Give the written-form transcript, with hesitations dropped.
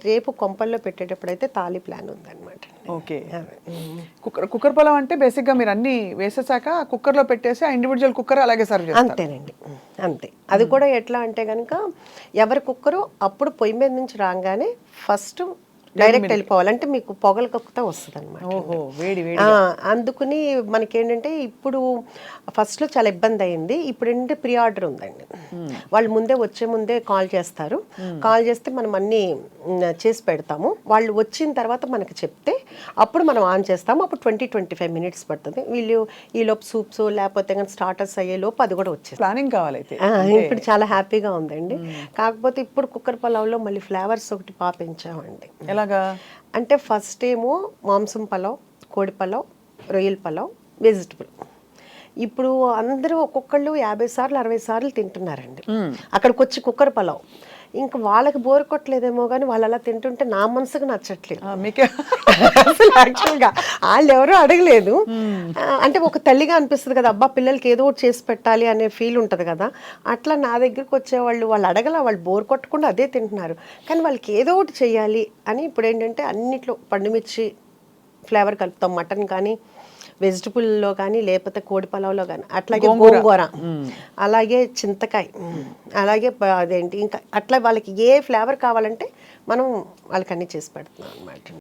రేపు కొంపల్లో పెట్టేటప్పుడైతే తాళి ప్లాన్ ఉందన్నమాట. ఓకే. కుక్కర్ పొలం అంటే బేసిక్గా మీరు అన్ని వేసేసాక కుక్కర్లో పెట్టేసి ఆ ఇండివిజువల్ కుక్కర్ అలాగే సర్వ్ చేస్తారు. అంతేనండి, అంతే. అది కూడా ఎట్లా అంటే కనుక ఎవరి కుక్కరు అప్పుడు పొయ్యి మీద నుంచి రాగానే ఫస్ట్ డైరెక్ట్ వెళ్ళిపోవాలి, అంటే మీకు పొగలు కక్కుతా వస్తుంది అనమాట. ఓహో, వేడి వేడి. అందుకుని మనకేంటంటే ఇప్పుడు ఫస్ట్లో చాలా ఇబ్బంది అయింది. ఇప్పుడు ఏంటంటే ప్రీ ఆర్డర్ ఉందండి. వాళ్ళు ముందే వచ్చే ముందే కాల్ చేస్తారు. కాల్ చేస్తే మనం అన్నీ చేసి పెడతాము. వాళ్ళు వచ్చిన తర్వాత మనకి చెప్తే అప్పుడు మనం ఆన్ చేస్తాము. అప్పుడు 20-25 మినిట్స్ పడుతుంది. వీళ్ళు ఈలోపు సూప్స్ లేకపోతే కానీ స్టార్టర్స్ అయ్యేలోపు అది కూడా వచ్చేది. ప్లానింగ్ కావాలైతే ఇప్పుడు చాలా హ్యాపీగా ఉందండి. కాకపోతే ఇప్పుడు కుక్కర్ పలావ్లో మళ్ళీ ఫ్లేవర్స్ ఒకటి పెంచామండి. ఎలాగా అంటే ఫస్ట్ ఏమో మాంసం పలావ్, కోడి పలావ్, రొయ్యల పలావ్, వెజిటబుల్. ఇప్పుడు అందరూ ఒక్కొక్కళ్ళు 50 సార్లు 60 సార్లు తింటున్నారండి అక్కడికి వచ్చి కుక్కర్ పలావ్. ఇంకా వాళ్ళకి బోర్ కొట్టలేదేమో కానీ వాళ్ళు అలా తింటుంటే నా మనసుకు నచ్చట్లేదు. అసలు యాక్చువల్గా వాళ్ళు ఎవరూ అడగలేదు. అంటే ఒక తల్లిగా అనిపిస్తుంది కదా, అబ్బా పిల్లలకి ఏదో ఒకటి చేసి పెట్టాలి అనే ఫీల్ ఉంటుంది కదా. అట్లా నా దగ్గరికి వచ్చేవాళ్ళు వాళ్ళు అడగల, వాళ్ళు బోర్ కొట్టకుండా అదే తింటున్నారు. కానీ వాళ్ళకి ఏదో ఒకటి చేయాలి అని ఇప్పుడు ఏంటంటే అన్నిట్లో పండుమిర్చి ఫ్లేవర్ కలుపుతాం. మటన్ కానీ వెజిటబుల్లో కానీ లేకపోతే కోడి పలావ్లో కానీ, అట్లాగే గోంగూర, అలాగే చింతకాయ, అలాగే అదేంటి ఇంకా అట్లా వాళ్ళకి ఏ ఫ్లేవర్ కావాలంటే మనం వాళ్ళకి అన్నీ చేసి పెడుతున్నాం అన్నమాట.